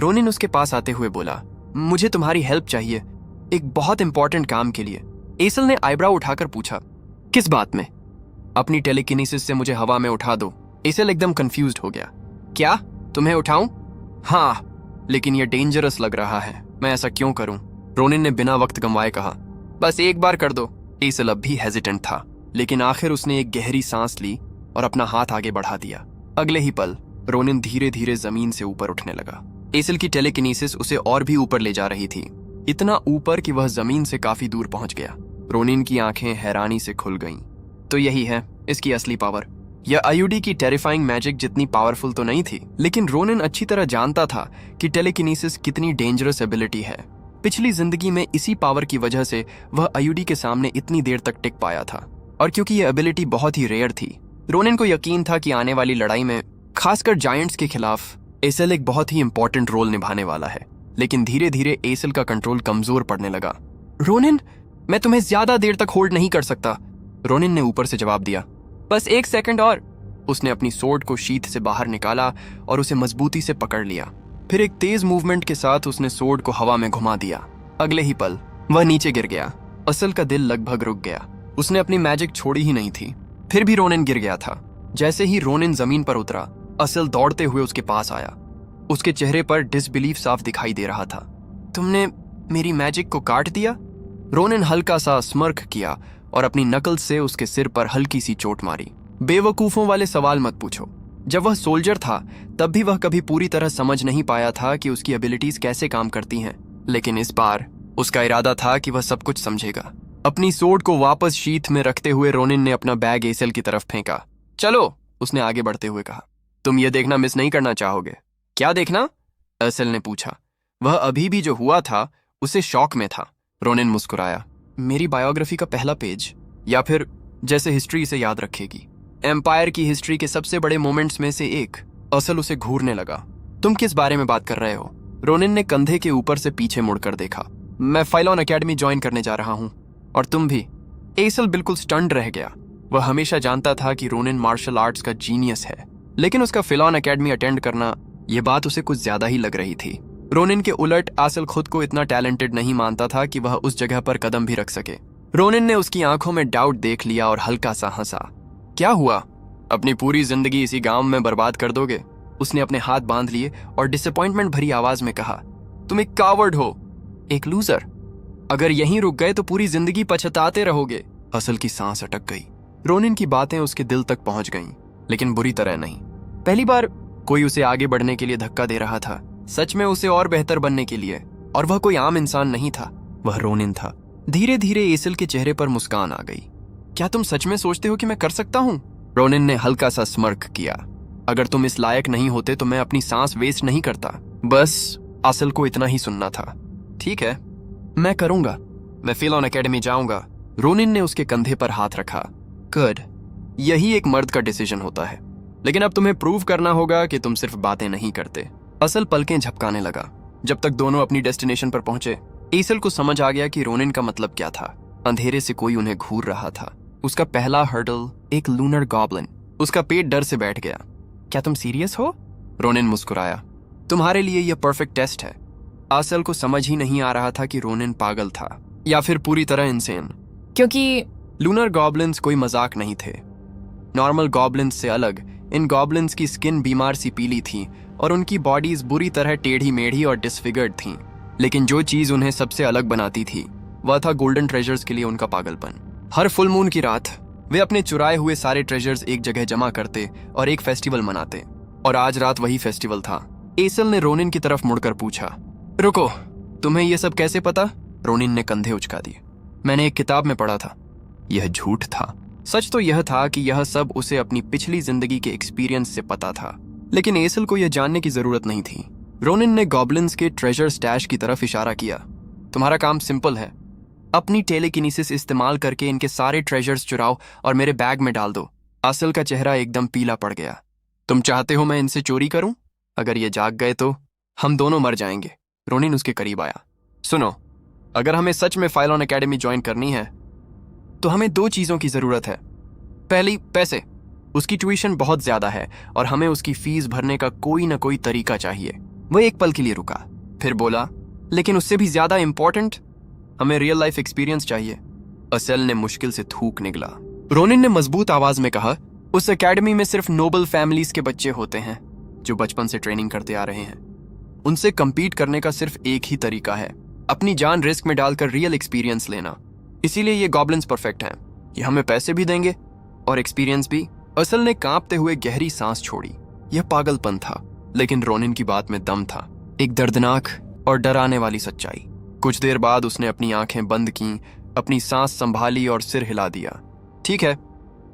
रोनिन उसके पास आते हुए बोला, मुझे तुम्हारी हेल्प चाहिए, एक बहुत इंपॉर्टेंट काम के लिए। एसल ने आईब्राउ उठाकर पूछा, किस बात में? अपनी टेलीकिनेसिस से मुझे हवा में उठा दो। एसल एकदम कंफ्यूज्ड हो गया। क्या, तुम्हें उठाऊं? हाँ, लेकिन यह डेंजरस लग रहा है। मैं ऐसा क्यों करूं? रोनिन ने बिना वक्त गंवाए कहा। बस एक बार कर दो। एसल अब भी हेजिटेंट था, लेकिन आखिर उसने एक गहरी सांस ली और अपना हाथ आगे बढ़ा दिया। अगले ही पल रोनिन धीरे धीरे जमीन से ऊपर उठने लगा। एसल की टेलीकिनेसिस उसे और भी ऊपर ले जा रही थी, इतना ऊपर कि वह जमीन से काफी दूर पहुंच गया। रोनिन की आंखें हैरानी से खुल गईं। तो यही है इसकी असली पावर। यह आईयूडी की टेरिफाइंग मैजिक जितनी पावरफुल तो नहीं थी, लेकिन रोनिन अच्छी तरह जानता था कि टेलीकिनेसिस कितनी डेंजरस एबिलिटी है। पिछली जिंदगी में इसी पावर की वजह से वह आईयूडी के सामने इतनी देर तक टिक पाया था, और क्योंकि यह एबिलिटी बहुत ही रेयर थी, रोनिन को यकीन था कि आने वाली लड़ाई में, खासकर जायंट्स के खिलाफ, एसल एक बहुत ही इंपॉर्टेंट रोल निभाने वाला है। लेकिन धीरे धीरे एसल का कंट्रोल कमजोर पड़ने लगा। रोनिन, मैं तुम्हें ज्यादा देर तक होल्ड नहीं कर सकता, रोनिन ने ऊपर से जवाब दिया। बस एक सेकंड और। उसने अपनी सोर्ड को शीथ से बाहर निकाला और उसे मजबूती से पकड़ लिया। फिर एक तेज मूवमेंट के साथ उसने सोर्ड को हवा में घुमा दिया। अगले ही पल वह नीचे गिर गया। असल का दिल लगभग रुक गया। उसने अपनी मैजिक छोड़ी ही नहीं थी। फिर भी रोनिन गिर गया था। जैसे ही रोनिन जमीन पर उतरा, असल दौड़ते हुए उसके पास आया। उसके चेहरे पर डिसबिलीफ साफ दिखाई दे रहा था। तुमने मेरी मैजिक को काट दिया? रोनिन हल्का सा स्मर्क किया और अपनी नकल से उसके सिर पर हल्की सी चोट मारी। बेवकूफों वाले सवाल मत पूछो। जब वह सोल्जर था तब भी वह कभी पूरी तरह समझ नहीं पाया था कि उसकी एबिलिटीज कैसे काम करती हैं, लेकिन इस बार उसका इरादा था कि वह सब कुछ समझेगा। अपनी सोर्ड को वापस शीथ में रखते हुए रोनिन ने अपना बैग एसल की तरफ फेंका। चलो, उसने आगे बढ़ते हुए कहा, तुम ये देखना मिस नहीं करना चाहोगे। क्या देखना? एसल ने पूछा। वह अभी भी जो हुआ था उसे शॉक में था। रोनिन मुस्कुराया। मेरी बायोग्राफी का पहला पेज, या फिर जैसे हिस्ट्री इसे याद रखेगी, एम्पायर की हिस्ट्री के सबसे बड़े मोमेंट्स में से एक। असल उसे घूरने लगा। तुम किस बारे में बात कर रहे हो? रोनिन ने कंधे के ऊपर से पीछे मुड़कर देखा। मैं फाइलॉन एकेडमी ज्वाइन करने जा रहा हूं, और तुम भी। एसल बिल्कुल स्टन्ड रह गया। वह हमेशा जानता था कि रोनिन मार्शल आर्ट्स का जीनियस है, लेकिन उसका फाइलॉन एकेडमी अटेंड करना, यह बात उसे कुछ ज्यादा ही लग रही थी। रोनिन के उलट आसल खुद को इतना टैलेंटेड नहीं मानता था कि वह उस जगह पर कदम भी रख सके। रोनिन ने उसकी आंखों में डाउट देख लिया और हल्का सा हंसा। क्या हुआ? अपनी पूरी जिंदगी इसी गांव में बर्बाद कर दोगे? उसने अपने हाथ बांध लिए और डिसअपॉइंटमेंट भरी आवाज में कहा, तुम एक कावर्ड हो, एक लूजर। अगर यहीं रुक गए तो पूरी जिंदगी पछताते रहोगे। असल की सांस अटक गई। रोनिन की बातें उसके दिल तक पहुंच गईं, लेकिन बुरी तरह नहीं। पहली बार कोई उसे आगे बढ़ने के लिए धक्का दे रहा था, सच में उसे और बेहतर बनने के लिए। और वह कोई आम इंसान नहीं था, वह रोनिन था। धीरे धीरे एसल के चेहरे पर मुस्कान आ गई। क्या तुम सच में सोचते हो कि मैं कर सकता हूं? रोनिन ने हल्का सा स्मर्क किया। अगर तुम इस लायक नहीं होते तो मैं अपनी सांस वेस्ट नहीं करता। बस असल को इतना ही सुनना था। ठीक है, मैं करूंगा। मैं फाइलॉन एकेडमी जाऊंगा। रोनिन ने उसके कंधे पर हाथ रखा। गुड, यही एक मर्द का डिसीजन होता है, लेकिन अब तुम्हें प्रूव करना होगा कि तुम सिर्फ बातें नहीं करते। असल पलकें झपकाने लगा। जब तक दोनों अपनी डेस्टिनेशन पर पहुंचे, एसल को समझ आ गया कि रोनिन का मतलब क्या था। अंधेरे से कोई उन्हें घूर रहा था। उसका पहला हर्डल एक लूनर गॉब्लिन। उसका पेट डर से बैठ गया। क्या तुम सीरियस हो? रोनिन मुस्कुराया। तुम्हारे लिए यह परफेक्ट टेस्ट है। असल को समझ ही नहीं आ रहा था कि रोनिन पागल था या फिर पूरी तरह इंसेन, क्योंकि लूनर गॉब्लिन्स कोई मजाक नहीं थे। नॉर्मल गॉब्लिन्स से अलग इन गॉब्लिन्स की स्किन बीमार सी पीली थी और उनकी बॉडीज बुरी तरह टेढ़ी मेढ़ी और डिसफिगर्ड थीं। लेकिन जो चीज उन्हें सबसे अलग बनाती थी वह था गोल्डन ट्रेजर्स के लिए उनका पागलपन। हर फुल मून की रात वे अपने चुराए हुए सारे ट्रेजर्स एक जगह जमा करते और एक फेस्टिवल मनाते। और आज रात वही फेस्टिवल था। एसल ने रोनिन की तरफ मुड़कर पूछा, रुको, तुम्हें यह सब कैसे पता? रोनिन ने कंधे उचका दिए। मैंने एक किताब में पढ़ा था। यह झूठ था। सच तो यह था कि यह सब उसे अपनी पिछली जिंदगी के एक्सपीरियंस से पता था, लेकिन एसल को यह जानने की जरूरत नहीं थी। रोनिन ने गॉब्लिन्स के ट्रेजर स्टैश की तरफ इशारा किया। तुम्हारा काम सिंपल है, अपनी टेलीकिनेसिस इस्तेमाल करके इनके सारे ट्रेजर्स चुराओ और मेरे बैग में डाल दो। आसिल का चेहरा एकदम पीला पड़ गया। तुम चाहते हो मैं इनसे चोरी करूं? अगर ये जाग गए तो हम दोनों मर जाएंगे। रोनिन उसके करीब आया। सुनो, अगर हमें सच में फाइलॉन एकेडमी ज्वाइन करनी है तो हमें 2 चीजों की जरूरत है। पहली, पैसे। उसकी ट्यूशन बहुत ज्यादा है और हमें उसकी फीस भरने का कोई ना कोई तरीका चाहिए। वह एक पल के लिए रुका, फिर बोला, लेकिन उससे भी ज्यादा इंपॉर्टेंट, हमें रियल लाइफ एक्सपीरियंस चाहिए। असेल ने मुश्किल से थूक निकला। रोनिन ने मजबूत आवाज में कहा, उस एकेडमी में सिर्फ नोबल फैमिलीज के बच्चे होते हैं जो बचपन से ट्रेनिंग करते आ रहे हैं। उनसे compete करने का सिर्फ एक ही तरीका है, अपनी जान रिस्क में डालकर रियल एक्सपीरियंस लेना। इसीलिए ये गॉब्लिन्स परफेक्ट हैं। ये हमें पैसे भी देंगे और एक्सपीरियंस भी। असल ने कांपते हुए गहरी सांस छोड़ी। यह पागलपन था, लेकिन रोनिन की बात में दम था, एक दर्दनाक और डराने वाली सच्चाई। कुछ देर बाद उसने अपनी आंखें बंद की, अपनी सांस संभाली और सिर हिला दिया। ठीक है,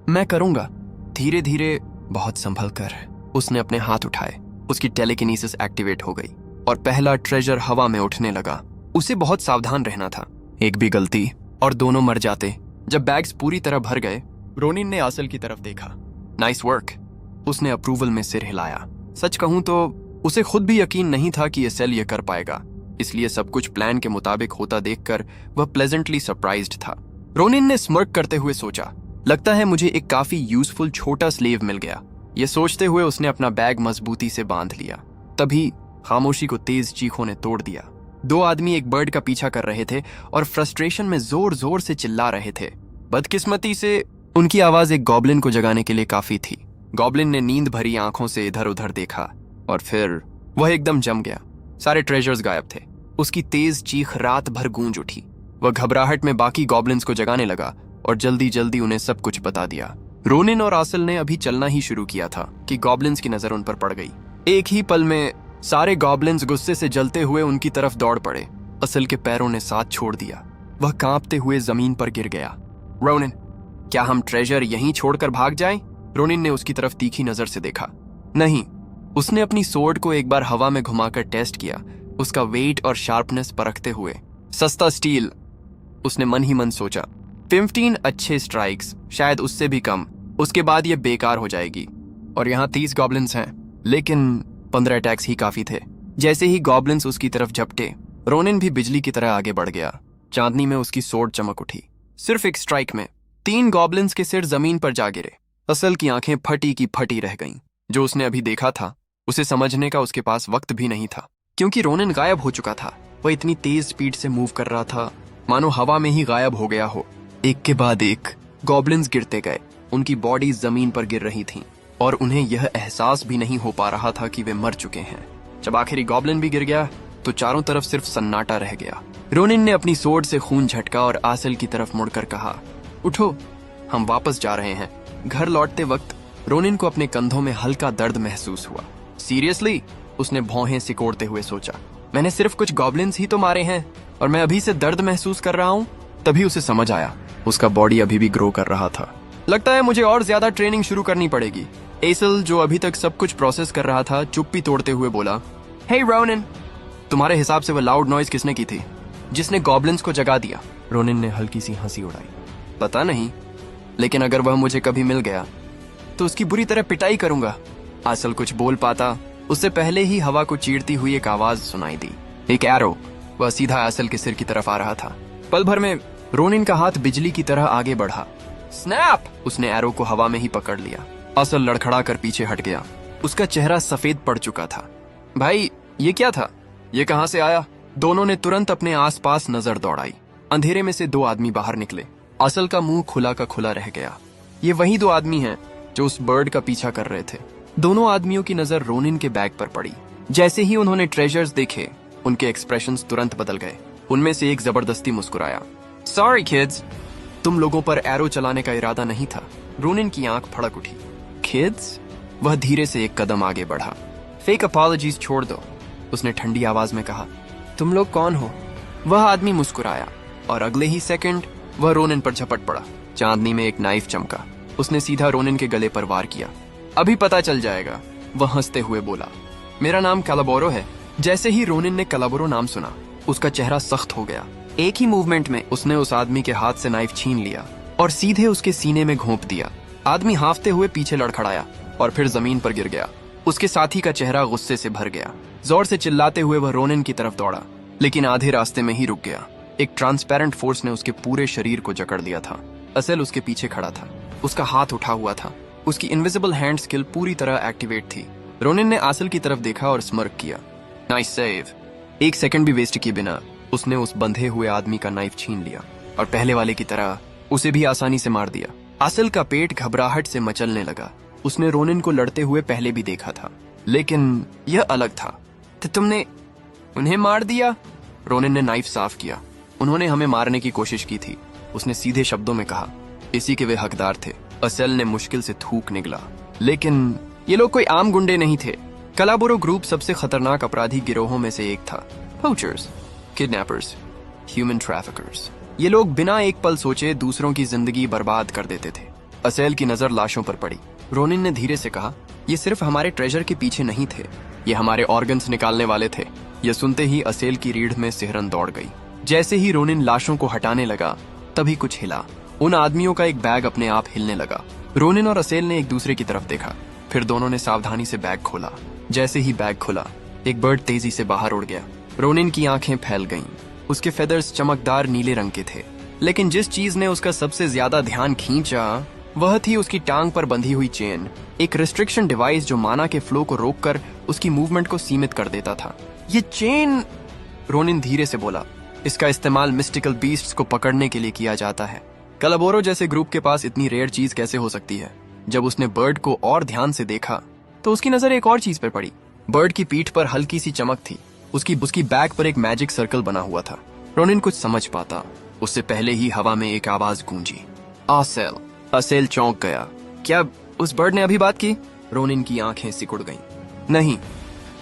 मैं करूंगा। धीरे धीरे, बहुत संभल कर उसने अपने हाथ उठाए। उसकी टेलीकिनेसिस एक्टिवेट हो गई और पहला ट्रेजर हवा में उठने लगा। उसे बहुत सावधान रहना था, एक भी गलती और दोनों मर जाते। जब बैग्स पूरी तरह भर गए, रोनिन ने आसिल की तरफ देखा। नाइस वर्क, उसने अप्रूवल में सिर हिलाया। सच कहूं तो उसे खुद भी यकीन नहीं था कि एसेल ये कर पाएगा, इसलिए सब कुछ प्लान के मुताबिक होता देखकर वह प्लेजेंटली सरप्राइज्ड था। रोनिन ने स्मर्क करते हुए सोचा, लगता है मुझे एक काफी यूजफुल छोटा स्लेव मिल गया। यह सोचते हुए उसने अपना बैग मजबूती से बांध लिया। तभी खामोशी को तेज चीखों ने तोड़ दिया। 2 आदमी एक बर्ड का पीछा कर रहे थे और फ्रस्ट्रेशन में जोर जोर से चिल्ला रहे थे। बदकिस्मती से उनकी आवाज एक गॉब्लिन को जगाने के लिए काफी थी। गॉब्लिन ने नींद भरी आंखों से इधर उधर देखा और फिर वह एकदम जम गया। सारे ट्रेजर्स गायब थे। उसकी तेज चीख रात भर गूंज उठी। वह घबराहट में बाकी गॉब्लिन्स को जगाने लगा और जल्दी जल्दी उन्हें सब कुछ बता दिया। रोनिन और आसिल ने अभी चलना ही शुरू किया था कि गॉब्लिन्स की नजर उन पर पड़ गई। एक ही पल में सारे गॉब्लिन्स गुस्से से जलते हुए उनकी तरफ दौड़ पड़े। आसिल के पैरों ने साथ छोड़ दिया। वह कांपते हुए जमीन पर गिर गया। रोनिन, क्या हम ट्रेजर यहीं छोड़कर भाग जाएं? रोनिन ने उसकी तरफ तीखी नजर से देखा। नहीं। उसने अपनी सोर्ड को एक बार हवा में घुमाकर टेस्ट किया, उसका वेट और शार्पनेस परखते हुए। सस्ता स्टील, उसने मन ही मन सोचा। 15 अच्छे स्ट्राइक्स, शायद उससे भी कम। उसके बाद यह बेकार हो जाएगी। और यहाँ 30 गॉब्लिन्स हैं, लेकिन 15 अटैक्स ही काफी थे। जैसे ही गॉब्लिन्स उसकी तरफ झपटे, रोनिन भी बिजली की तरह आगे बढ़ गया। चांदनी में उसकी सोर्ड चमक उठी। सिर्फ एक स्ट्राइक में 3 गॉब्लिन्स के सिर जमीन पर जा गिरे। असल की आंखें फटी की फटी रह गईं। जो उसने अभी देखा था उसे समझने का उसके पास वक्त भी नहीं था, क्योंकि रोनिन गायब हो चुका था। वह इतनी तेज स्पीड से मूव कर रहा था मानो हवा में ही गायब हो गया हो। एक के बाद एक गॉब्लिन्स गिरते गए। उनकी बॉडी जमीन पर गिर रही थीं और उन्हें यह एहसास भी नहीं हो पा रहा था कि वे मर चुके हैं। जब आखिरी गॉब्लिन भी गिर गया तो चारों तरफ सिर्फ सन्नाटा रह गया। रोनिन ने अपनी सोर्ड से खून झटका और आसिल की तरफ मुड़कर कहा, उठो, हम वापस जा रहे हैं। घर लौटते वक्त रोनिन को अपने कंधों में हल्का दर्द महसूस हुआ। सीरियसली, उसने भौहें सिकोड़ते हुए सोचा, मैंने सिर्फ कुछ गॉब्लिन्स ही तो मारे हैं और मैं अभी से दर्द महसूस कर रहा हूँ। तभी उसे समझ आया, उसका बॉडी अभी भी ग्रो कर रहा था। लगता है मुझे और ज्यादा ट्रेनिंग शुरू करनी पड़ेगी। एसल, जो अभी तक सब कुछ प्रोसेस कर रहा था, चुप्पी तोड़ते हुए बोला, हे रोनिन, तुम्हारे हिसाब से वह लाउड नॉइज किसने की थी जिसने गॉब्लिन्स को जगा दिया? रोनिन ने हल्की सी हंसी उड़ाई। पता नहीं, लेकिन अगर वह मुझे कभी मिल गया तो उसकी बुरी तरह पिटाई करूंगा। आसिल कुछ बोल पाता, उससे पहले ही हवा को चीरती हुई एक आवाज सुनाई दी। एक एरो, वह सीधा आसिल के सिर की तरफ आ रहा था। पल भर में रोनिन का हाथ बिजली की तरह आगे बढ़ा। स्नैप! उसने एरो को हवा में ही पकड़ लिया। आसिल लड़खड़ा कर पीछे हट गया। उसका चेहरा सफेद पड़ चुका था। भाई, ये क्या था? ये कहां से आया? दोनों ने तुरंत अपने आसपास नजर दौड़ाई। अंधेरे में से 2 आदमी बाहर निकले। आसिल का मुंह खुला का खुला रह गया। ये वही 2 आदमी हैं जो उस बर्ड का पीछा कर रहे थे। दोनों आदमियों की नजर रोनिन के बैग पर पड़ी। जैसे ही उन्होंने ट्रेजर्स देखे, उनके एक्सप्रेशंस तुरंत बदल गए। उनमें से एक जबरदस्ती मुस्कुराया। सॉरी किड्स, तुम लोगों पर एरो चलाने का इरादा नहीं था। रोनिन की आंख फड़क उठी। किड्स? वह धीरे से एक कदम आगे बढ़ा। फेक अपॉलॉजीज छोड़ दो, उसने ठंडी आवाज में कहा। तुम लोग कौन हो? वह आदमी मुस्कुराया और अगले ही सेकंड वह रोनिन पर झपट पड़ा। चांदनी में एक नाइफ चमका। उसने सीधा रोनिन के गले पर वार किया। अभी पता चल जाएगा, वह हंसते हुए बोला। मेरा नाम कैलाबोरो है। जैसे ही रोनिन ने कैलाबोरो नाम सुना, उसका चेहरा सख्त हो गया। एक ही मूवमेंट में उसने उस आदमी के हाथ से नाइफ छीन लिया और सीधे उसके सीने में घोंप दिया। आदमी हांफते हुए पीछे लड़खड़ाया और फिर जमीन पर गिर गया। उसके साथी का चेहरा गुस्से से भर गया। जोर से चिल्लाते हुए वह रोनिन की तरफ दौड़ा, लेकिन आधे रास्ते में ही रुक गया। एक ट्रांसपेरेंट फोर्स ने उसके पूरे शरीर को जकड़ दिया था। असेल उसके पीछे खड़ा था। उसका हाथ उठा हुआ था। उसकी इनविजिबल हैंड स्किल पूरी तरह एक्टिवेट थी। रोनिन ने आसिल की तरफ देखा और स्मर्क किया। Nice save. एक सेकंड भी वेस्ट किए बिना उसने उस बंधे हुए आदमी का नाइफ छीन लिया और पहले वाले की तरह उसे भी आसानी से मार दिया। आसिल का पेट घबराहट से मचलने लगा। उसने रोनिन को लड़ते हुए पहले भी देखा था, लेकिन यह अलग था। तो तुमने उन्हें मार दिया? रोनिन ने नाइफ साफ किया। उन्होंने हमें मारने की कोशिश की थी, उसने सीधे शब्दों में कहा। इसी के वे हकदार थे। असेल ने मुश्किल से थूक निगला। लेकिन ये लोग कोई आम गुंडे नहीं थे। कैलाबोरो ग्रुप सबसे खतरनाक अपराधी गिरोहों में से एक था। Poachers, kidnappers, human traffickers. ये लोग बिना एक पल सोचे दूसरों की जिंदगी बर्बाद कर देते थे। असेल की नजर लाशों पर पड़ी। रोनिन ने धीरे से कहा, ये सिर्फ हमारे ट्रेजर के पीछे नहीं थे, ये हमारे ऑर्गन्स निकालने वाले थे। यह सुनते ही असेल की रीढ़ में सिहरन दौड़ गई। जैसे ही रोनिन लाशों को हटाने लगा, तभी कुछ हिला। उन आदमियों का एक बैग अपने आप हिलने लगा। रोनिन और असेल ने एक दूसरे की तरफ देखा, फिर दोनों ने सावधानी से बैग खोला। जैसे ही बैग खुला, एक बर्ड तेजी से बाहर उड़ गया। रोनिन की आंखें फैल गईं। उसके फेदर्स चमकदार नीले रंग के थे, लेकिन जिस चीज ने उसका सबसे ज्यादा ध्यान खींचा वह थी उसकी टांग पर बंधी हुई चेन, एक रिस्ट्रिक्शन डिवाइस जो माना के फ्लो को रोककर उसकी मूवमेंट को सीमित कर देता था। ये चेन, रोनिन धीरे से बोला, इसका इस्तेमाल मिस्टिकल बीस्ट्स को पकड़ने के लिए किया जाता है। कैलाबोरो जैसे ग्रुप के पास इतनी रेयर चीज कैसे हो सकती है? जब उसने बर्ड को और ध्यान से देखा तो उसकी नजर एक और चीज पर पड़ी। बर्ड की पीठ पर हल्की सी चमक थी। उसकी बैक पर एक मैजिक सर्कल बना हुआ था। रोनिन कुछ समझ पाता उससे पहले ही हवा में एक आवाज गूंजी, आसेल। असेल चौंक गया। क्या उस बर्ड ने अभी बात की? रोनिन की आंखें सिकुड़ गईं। नहीं,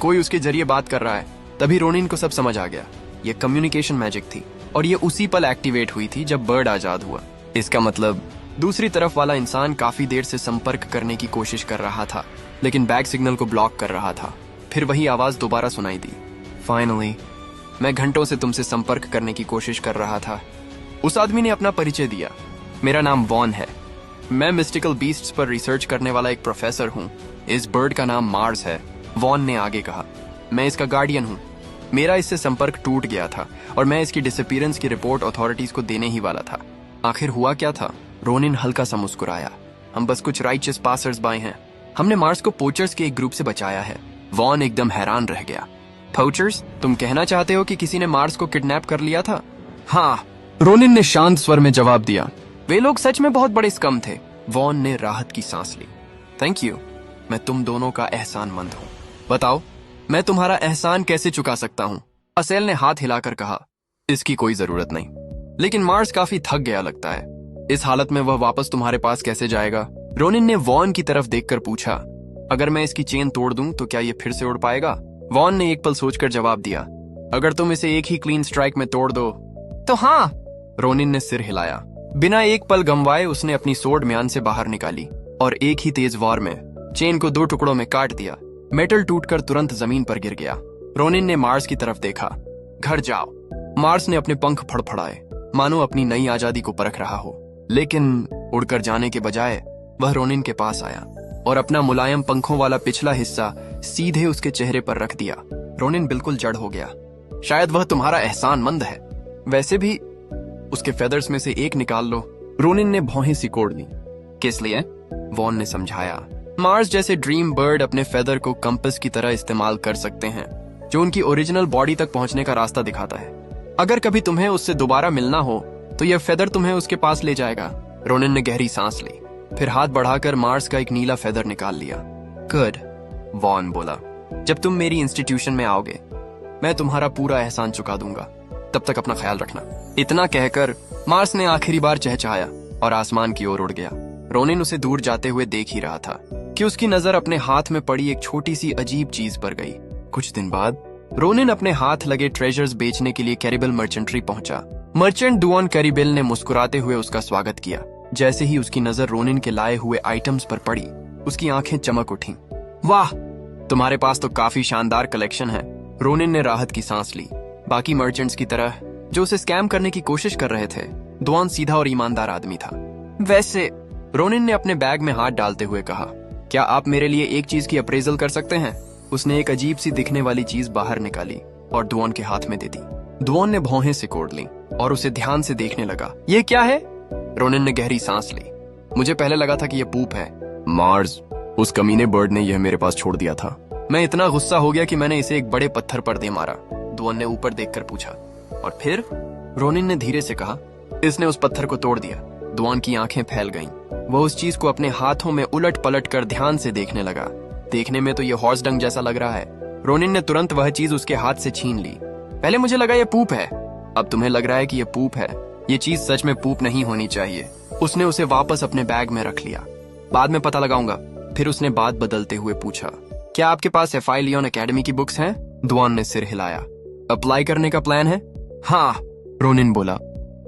कोई उसके जरिए बात कर रहा है। तभी रोनिन को सब समझ आ गया। यह कम्युनिकेशन मैजिक थी और यह उसी पल एक्टिवेट हुई थी जब बर्ड आजाद हुआ। इसका मतलब दूसरी तरफ वाला इंसान काफी देर से संपर्क करने की कोशिश कर रहा था, लेकिन बैक सिग्नल को ब्लॉक कर रहा था। फिर वही आवाज दोबारा सुनाई दी, फाइनली, मैं घंटों से तुमसे संपर्क करने की कोशिश कर रहा था। उस आदमी ने अपना परिचय दिया। मेरा नाम वॉन है। मैं मिस्टिकल बीस्ट्स पर रिसर्च करने वाला एक प्रोफेसर हूँ। इस बर्ड का नाम मार्स है। वॉन ने आगे कहा, मैं इसका गार्डियन हूँ। मेरा इससे संपर्क टूट गया था और मैं इसकी डिसअपीयरेंस की रिपोर्ट अथॉरिटीज को देने ही वाला था। आखिर हुआ क्या था? रोनिन हल्का सा मुस्कुराया। हम बस कुछ राइचियस पासर्स बाय हैं। हमने मार्स को पोचर्स के एक ग्रुप से बचाया है। वॉन एकदम हैरान रह गया। पोचर्स? तुम कहना चाहते हो कि किसी ने मार्स को किडनैप कर लिया था? हाँ, रोनिन ने शांत स्वर में जवाब दिया। वे लोग सच में बहुत बड़े स्कम थे। वॉन ने राहत की सांस ली। थैंक यू, मैं तुम दोनों का एहसानमंद हूँ। बताओ, मैं तुम्हारा एहसान कैसे चुका सकता हूँ? असेल ने हाथ हिलाकर कहा, इसकी कोई जरूरत नहीं। लेकिन मार्स काफी थक गया लगता है। इस हालत में वह वापस तुम्हारे पास कैसे जाएगा? रोनिन ने वॉन की तरफ देखकर पूछा, अगर मैं इसकी चेन तोड़ दूं तो क्या ये फिर से उड़ पाएगा? वॉन ने एक पल सोचकर जवाब दिया, अगर तुम इसे एक ही क्लीन स्ट्राइक में तोड़ दो तो हाँ। रोनिन ने सिर हिलाया। बिना एक पल गंवाए उसने अपनी सोर्ड म्यान से बाहर निकाली और एक ही तेज वार में चेन को 2 टुकड़ों में काट दिया। मेटल टूटकर तुरंत जमीन पर गिर गया। रोनिन ने मार्स की तरफ देखा। घर जाओ। मार्स ने अपने पंख फड़फड़ाए, मानो अपनी नई आजादी को परख रहा हो। लेकिन उड़कर जाने के बजाय वह रोनिन के पास आया और अपना मुलायम पंखों वाला पिछला हिस्सा सीधे उसके चेहरे पर रख दिया। रोनिन बिल्कुल जड़ हो गया। शायद वह तुम्हारा एहसानमंद है। वैसे भी उसके फेदर्स में से एक निकाल लो। रोनिन ने भौहें सिकोड़ ली। किस लिए? वॉन ने समझाया, मार्स जैसे ड्रीम बर्ड अपने फेदर को कंपस की तरह इस्तेमाल कर सकते हैं, जो उनकी ओरिजिनल बॉडी तक पहुंचने का रास्ता दिखाता है। अगर कभी तुम्हें उससे दोबारा मिलना हो तो यह फेदर तुम्हें उसके पास ले जाएगा। रोनिन ने गहरी सांस ली, फिर हाथ बढ़ाकर मार्स का एक नीला फेदर निकाल लिया। गुड, वॉन बोला, जब तुम मेरी इंस्टीट्यूशन में आओगे मैं तुम्हारा पूरा एहसान चुका दूंगा। तब तक अपना ख्याल रखना। इतना कहकर मार्स ने आखिरी बार चहचहाया और आसमान की ओर उड़ गया। रोनिन उसे दूर जाते हुए देख ही रहा था कि उसकी नजर अपने हाथ में पड़ी एक छोटी सी अजीब चीज पर गई। कुछ दिन बाद रोनिन अपने हाथ लगे ट्रेजर्स बेचने के लिए कैरिबल मर्चेंट्री पहुंचा। मर्चेंट डुआन कैरिबल ने मुस्कुराते हुए उसका स्वागत किया। जैसे ही उसकी नजर रोनिन के लाए हुए आइटम्स पर पड़ी, उसकी आंखें चमक उठीं। वाह, तुम्हारे पास तो काफी शानदार कलेक्शन है। रोनिन ने राहत की सांस ली। बाकी मर्चेंट्स की तरह जो उसे स्कैम करने की कोशिश कर रहे थे, डुआन सीधा और ईमानदार आदमी था। वैसे, रोनिन ने अपने बैग में हाथ डालते हुए कहा, क्या आप मेरे लिए एक चीज की अप्रेजल कर सकते हैं? उसने एक अजीब सी दिखने वाली चीज बाहर निकाली और डुआन के हाथ में दे दी। डुआन ने भौहें सिकोड़ ली और उसे ध्यान से देखने लगा। ये क्या है? रोनिन ने गहरी सांस ली। मुझे पहले लगा था कि यह पूप है। मार्स, उस कमीने बर्ड ने यह मेरे पास छोड़ दिया था। मैं इतना गुस्सा हो गया कि मैंने इसे एक बड़े पत्थर पर दे मारा। डुआन ने ऊपर देखकर पूछा। और फिर? रोनिन ने धीरे से कहा। इसने उस पत्थर को तोड़ दिया। डुआन की आंखें फैल गईं। वह उस चीज को अपने हाथों में उलट पलट कर ध्यान से देखने लगा। देखने में तो यह हॉर्स डंग जैसा लग रहा है। रोनिन ने तुरंत वह चीज उसके हाथ से छीन ली। पहले मुझे लगा यह पूप है, अब तुम्हें लग रहा है कि यह पूप है। ये चीज सच में पूप नहीं होनी चाहिए। उसने उसे वापस अपने बैग में रख लिया। बाद में पता लगाऊंगा। फिर उसने बात बदलते हुए पूछा, क्या आपके पास एफआई लियोन एकेडमी की बुक्स हैं? डुआन ने सिर हिलाया। अप्लाई करने का प्लान है? हाँ, रोनिन बोला।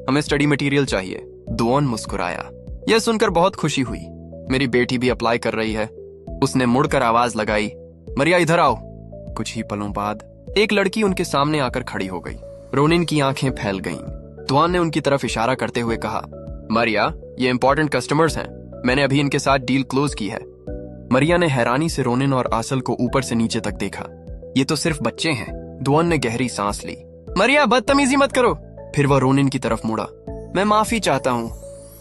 हमें स्टडी मटेरियल चाहिए। डुआन मुस्कुराया। यह सुनकर बहुत खुशी हुई। मेरी बेटी भी अप्लाई कर रही है। उसने मुड़कर आवाज लगाई, मरिया इधर आओ। कुछ ही पलों बाद एक लड़की उनके सामने आकर खड़ी हो गई। रोनिन की आंखें फैल गईं। डुआन ने उनकी तरफ इशारा करते हुए कहा, मरिया, ये इंपॉर्टेंट कस्टमर्स हैं। मैंने अभी इनके साथ डील क्लोज की है। मरिया ने हैरानी से रोनिन और आसल को ऊपर से नीचे तक देखा। ये तो सिर्फ बच्चे हैं। डुआन ने गहरी सांस ली। मरिया, बदतमीजी मत करो। फिर वह रोनिन की तरफ मुड़ा। मैं माफी चाहता हूँ।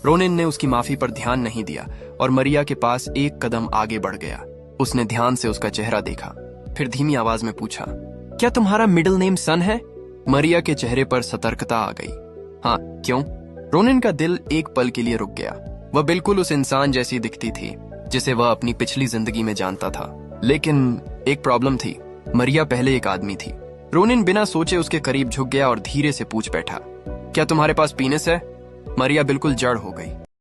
रोनिन ने उसकी माफी पर ध्यान नहीं दिया और मरिया के पास एक कदम आगे बढ़ गया। उसने ध्यान से उसका चेहरा देखा, फिर धीमी आवाज में पूछा, क्या तुम्हारा मिडिल नेम सन है? मरिया के चेहरे पर सतर्कता आ गई। हाँ, क्यों? रोनिन का दिल एक पल के लिए रुक गया। वह बिल्कुल उस इंसान जैसी दिखती थी जिसे वह अपनी पिछली जिंदगी में जानता था। लेकिन एक प्रॉब्लम थी। मरिया पहले एक आदमी थी। रोनिन बिना सोचे उसके करीब झुक गया और धीरे से पूछ बैठा, क्या तुम्हारे पास पीनिस है? मरिया बिल्कुल जड़ हो गई।